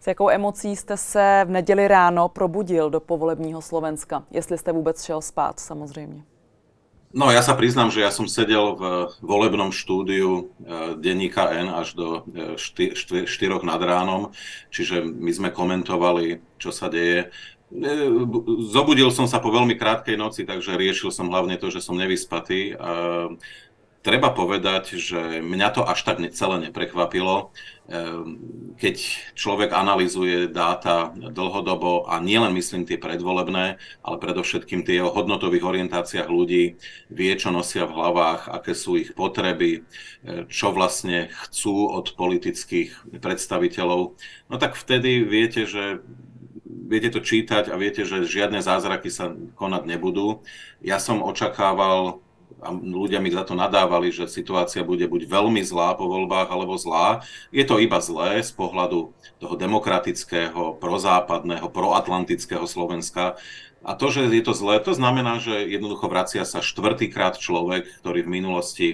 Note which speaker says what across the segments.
Speaker 1: S jakou emocí jste se v neděli ráno probudil do povolebního Slovenska? Jestli jste vůbec šel spát, samozřejmě.
Speaker 2: No, ja sa priznám, že ja som sedel v volebnom štúdiu denníka N až do 4 nad ránom, čiže my sme komentovali, čo sa deje. Zobudil som sa po veľmi krátkej noci, takže riešil som hlavne to, že som nevyspatý. Treba povedať, že mňa to až tak celé neprekvapilo. Keď človek analyzuje dáta dlhodobo, a nielen myslím tie predvolebné, ale predovšetkým tie o hodnotových orientáciách ľudí, vie, čo nosia v hlavách, aké sú ich potreby, čo vlastne chcú od politických predstaviteľov, no tak vtedy viete to čítať a viete, že žiadne zázraky sa konať nebudú. Ja som očakával, a ľudia mi za to nadávali, že situácia bude buď veľmi zlá po voľbách, alebo zlá. Je to iba zlé z pohľadu toho demokratického, prozápadného, proatlantického Slovenska. A to, že je to zlé, to znamená, že jednoducho vracia sa štvrtýkrát človek, ktorý v minulosti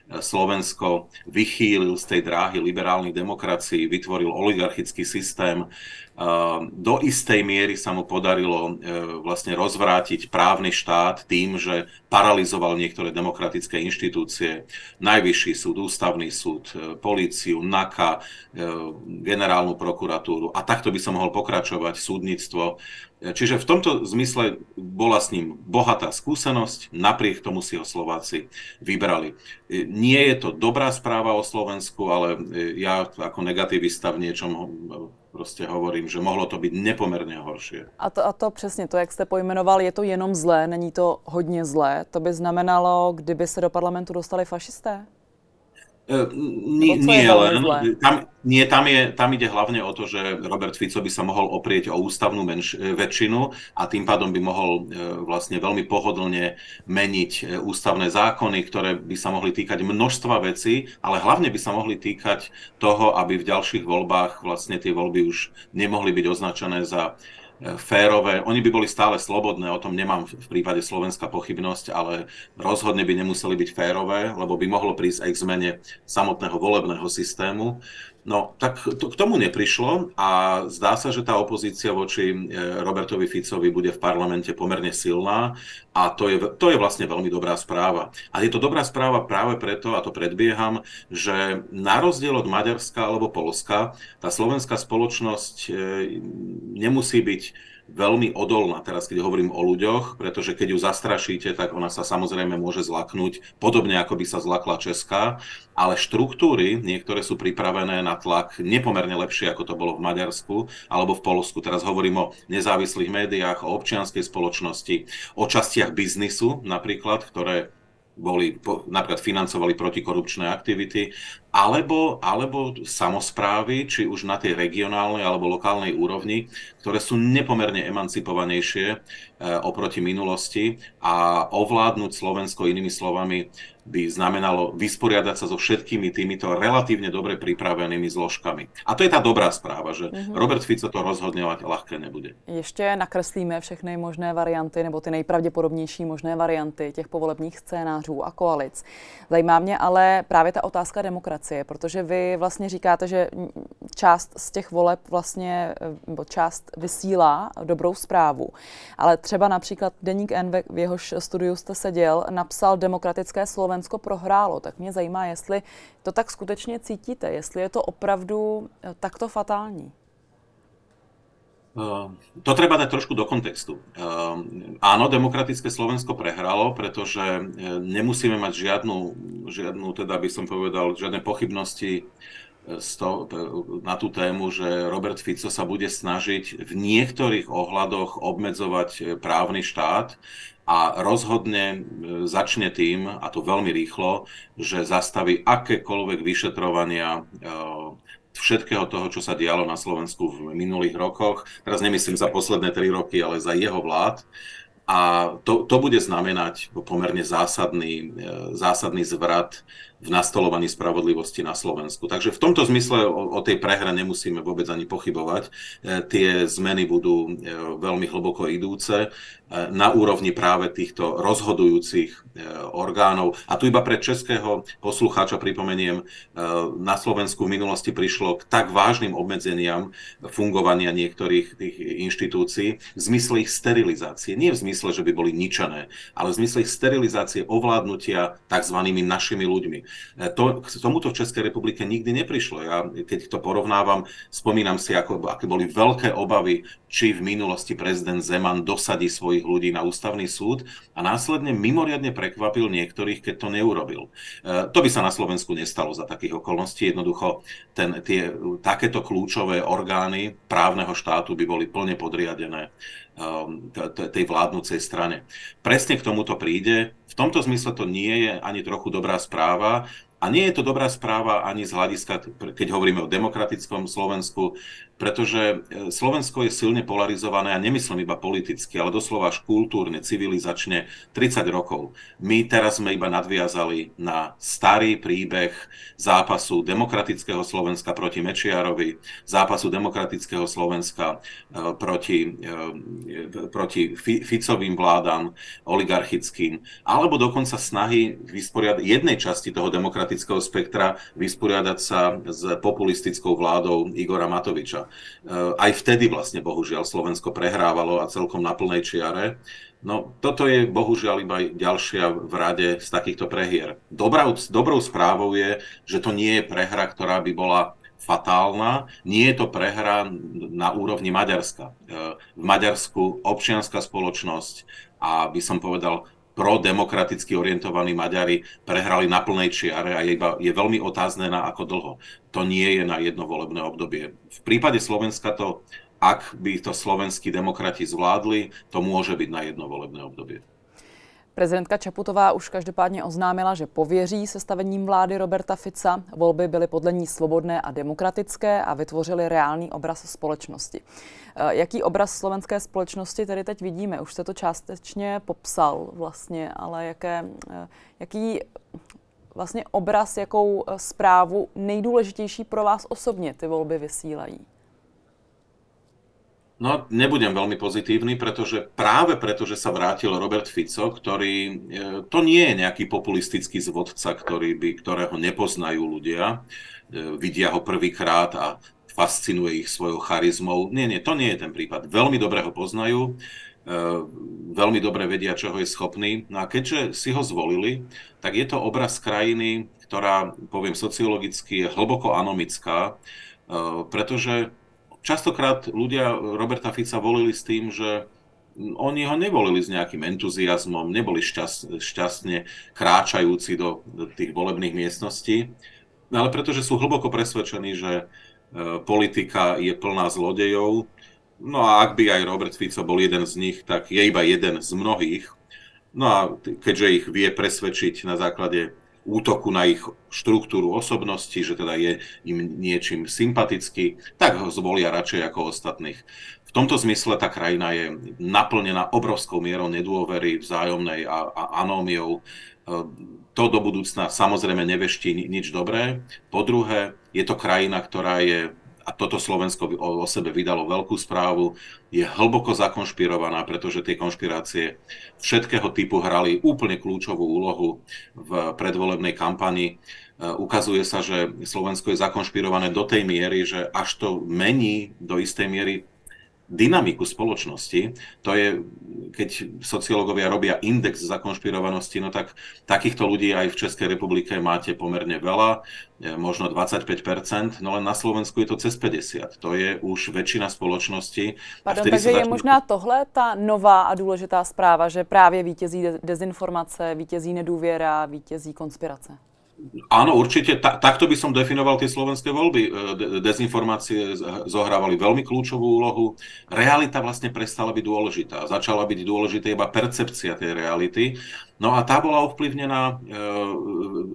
Speaker 2: Slovensko vychýlil z tej dráhy liberálnych demokracií, vytvoril oligarchický systém. Do istej miery sa mu podarilo vlastne rozvrátiť právny štát tým, že paralyzoval niektoré demokratické inštitúcie, Najvyšší súd, Ústavný súd, políciu, NAKA, generálnu prokuratúru, a takto by som mohol pokračovať, súdnictvo. Čiže v tomto zmysle bola s ním bohatá skúsenosť, napriek tomu si ho Slováci vybrali. Nie je to dobrá správa o Slovensku, ale ja ako negativista v niečom prostě hovorím, že mohlo to být nepomerne horšie.
Speaker 1: A to přesně to, jak jste pojmenoval, je to jenom zlé, není to hodně zlé. To by znamenalo, kdyby se do parlamentu dostali fašisté?
Speaker 2: Tam ide hlavne o to, že Robert Fico by sa mohol oprieť o ústavnú väčšinu a tým pádom by mohol vlastne veľmi pohodlne meniť ústavné zákony, ktoré by sa mohli týkať množstva vecí, ale hlavne by sa mohli týkať toho, aby v ďalších voľbách vlastne tie voľby už nemohli byť označené za férové. Oni by boli stále slobodné, o tom nemám v prípade Slovenska pochybnosť, ale rozhodne by nemuseli byť férové, lebo by mohlo prísť aj k zmene samotného volebného systému. No, tak k tomu neprišlo a zdá sa, že tá opozícia voči Robertovi Ficovi bude v parlamente pomerne silná a to je vlastne veľmi dobrá správa. A je to dobrá správa práve preto, a to predbieham, že na rozdiel od Maďarska alebo Poľska, tá slovenská spoločnosť nemusí byť veľmi odolná, teraz keď hovorím o ľuďoch, pretože keď ju zastrašíte, tak ona sa samozrejme môže zlaknúť, podobne ako by sa zlakla česká, ale štruktúry, niektoré sú pripravené na tlak nepomerne lepšie, ako to bolo v Maďarsku alebo v Poľsku. Teraz hovorím o nezávislých médiách, o občianskej spoločnosti, o častiach biznisu napríklad, ktoré napríklad financovali protikorupčné aktivity, alebo samosprávy, či už na tej regionálnej alebo lokálnej úrovni, ktoré sú nepomerne emancipovanejšie oproti minulosti a ovládnuť Slovensko inými slovami by znamenalo vysporiadať sa so všetkými týmito relatívne dobre pripravenými zložkami. A to je tá dobrá správa, že Robert Fico to rozhodne ľahké nebude.
Speaker 1: Ještě nakreslíme všechny možné varianty, nebo ty nejpravděpodobnější možné varianty těch povolebních scénářů a koalic. Zajímá mě ale právě ta otázka demokracie, protože vy vlastně říkáte, že část z těch voleb vlastně, nebo část vysílá dobrou zprávu. Ale třeba například Deník N, v jehož studiu jste seděl, napsal Demokratické Slovensko prohrálo. Tak mě zajímá, jestli to tak skutečně cítíte, jestli je to opravdu takto fatální.
Speaker 2: To treba dať trošku do kontextu. Áno, Demokratické Slovensko prehralo, pretože nemusíme mať žiadnu, teda by som povedal, žiadne pochybnosti na tú tému, že Robert Fico sa bude snažiť v niektorých ohľadoch obmedzovať právny štát a rozhodne začne tým, a to veľmi rýchlo, že zastaví akékoľvek vyšetrovania všetkého toho, čo sa dialo na Slovensku v minulých rokoch. Teraz nemyslím za posledné 3 roky, ale za jeho vlád. A to bude znamenať pomerne zásadný zvrat v nastolovaní spravodlivosti na Slovensku. Takže v tomto zmysle o tej prehre nemusíme vôbec ani pochybovať. Tie zmeny budú veľmi hlboko idúce na úrovni práve týchto rozhodujúcich orgánov. A tu iba pre českého poslucháča pripomeniem, na Slovensku v minulosti prišlo k tak vážnym obmedzeniam fungovania niektorých tých inštitúcií v zmysle ich sterilizácie. Nie v zmysle, že by boli ničené, ale v zmysle ich sterilizácie ovládnutia tzv. Našimi ľuďmi. K tomuto v Českej republike nikdy neprišlo. Ja keď to porovnávam, spomínam si, aké boli veľké obavy, či v minulosti prezident Zeman dosadí svojich ľudí na ústavný súd a následne mimoriadne prekvapil niektorých, keď to neurobil. To by sa na Slovensku nestalo za takých okolností. Jednoducho takéto kľúčové orgány právneho štátu by boli plne podriadené tej vládnucej strane. Presne k tomuto príde. V tomto zmysle to nie je ani trochu dobrá správa. A nie je to dobrá správa ani z hľadiska, keď hovoríme o demokratickom Slovensku, pretože Slovensko je silne polarizované a nemyslím iba politicky, ale doslova až kultúrne, civilizačne 30 rokov. My teraz sme iba nadviazali na starý príbeh zápasu demokratického Slovenska proti Mečiarovi, zápasu demokratického Slovenska proti Ficovým vládam, oligarchickým, alebo dokonca snahy jednej časti toho demokratického spektra vysporiadať sa s populistickou vládou Igora Matoviča. Aj vtedy vlastne bohužiaľ Slovensko prehrávalo a celkom na plnej čiare. No toto je bohužiaľ iba ďalšia v rade z takýchto prehier. Dobrou správou je, že to nie je prehra, ktorá by bola fatálna. Nie je to prehra na úrovni Maďarska. V Maďarsku občianska spoločnosť a by som povedal prodemokraticky orientovaní Maďari prehrali na plnej čiare a je veľmi otázne na ako dlho. To nie je na jedno volebné obdobie. V prípade Slovenska to, ak by to slovenskí demokrati zvládli, to môže byť na jedno volebné obdobie.
Speaker 1: Prezidentka Čaputová už každopádně oznámila, že pověří sestavením vlády Roberta Fica. Volby byly podle ní svobodné a demokratické a vytvořily reálný obraz společnosti. Jaký obraz slovenské společnosti tedy teď vidíme? Už jste to částečně popsal vlastně, ale jaký vlastně obraz, jakou zprávu nejdůležitější pro vás osobně ty volby vysílají?
Speaker 2: No, nebudem veľmi pozitívny, pretože sa vrátil Robert Fico, ktorý, to nie je nejaký populistický zvodca, ktorého nepoznajú ľudia, vidia ho prvýkrát a fascinuje ich svojou charizmou. Nie, to nie je ten prípad. Veľmi dobre ho poznajú, veľmi dobre vedia, čoho je schopný. No a keďže si ho zvolili, tak je to obraz krajiny, ktorá, poviem sociologicky, je hlboko anomická, pretože častokrát ľudia Roberta Fica volili s tým, že oni ho nevolili s nejakým entuziasmom, neboli šťastne kráčajúci do tých volebných miestností, ale pretože sú hlboko presvedčení, že politika je plná zlodejov. No a ak by aj Robert Fico bol jeden z nich, tak je iba jeden z mnohých. No a keďže ich vie presvedčiť na základe útoku na ich štruktúru osobnosti, že teda je im niečím sympatický, tak ho zvolia radšej ako ostatných. V tomto zmysle tá krajina je naplnená obrovskou mierou nedôvery, vzájomnej a anómiou. To do budúcna samozrejme neveští nič dobré. Po druhé, je to krajina, ktorá je, a toto Slovensko o sebe vydalo veľkú správu, je hlboko zakonšpirovaná, pretože tie konšpirácie všetkého typu hrali úplne kľúčovú úlohu v predvolebnej kampani. Ukazuje sa, že Slovensko je zakonšpirované do tej miery, že až to mení do istej miery dynamiku spoločnosti. To je, keď sociológovia robia index zakonšpirovanosti, no tak takýchto ľudí aj v Českej republike máte pomerne veľa, možno 25%, no len na Slovensku je to cez 50%. To je už väčšina spoločnosti.
Speaker 1: Pardon, takže je možná tohle ta nová a důležitá zpráva, že právě vítězí dezinformace, vítězí nedůvěra, vítězí konspirace?
Speaker 2: Áno, určite. Takto by som definoval tie slovenské voľby. Dezinformácie zohrávali veľmi kľúčovú úlohu. Realita vlastne prestala byť dôležitá. Začala byť dôležitá iba percepcia tej reality. No a tá bola ovplyvnená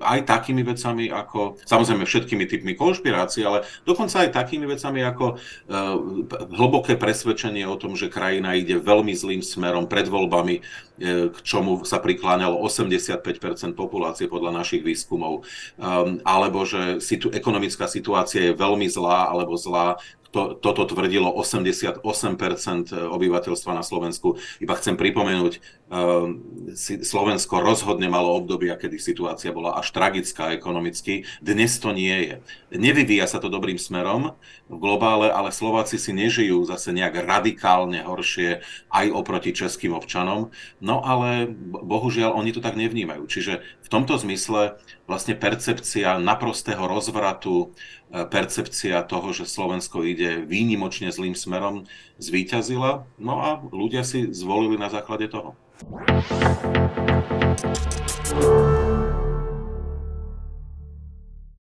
Speaker 2: aj takými vecami ako, samozrejme všetkými typmi konšpirácií, ale dokonca aj takými vecami ako hlboké presvedčenie o tom, že krajina ide veľmi zlým smerom pred voľbami, k čomu sa prikláňalo 85% populácie podľa našich výskumov, alebo že ekonomická situácia je veľmi zlá alebo zlá. Toto tvrdilo 88% obyvateľstva na Slovensku. Iba chcem pripomenúť, Slovensko rozhodne malo obdobia, kedy situácia bola až tragická ekonomicky. Dnes to nie je. Nevyvíja sa to dobrým smerom v globále, ale Slováci si nežijú zase nejak radikálne horšie aj oproti českým občanom. No ale bohužiaľ oni to tak nevnímajú. Čiže v tomto zmysle vlastne percepcia naprostého rozvratu, percepcia toho, že Slovensko ide výnimočne zlým smerom, zvíťazila. No a ľudia si zvolili na základe toho.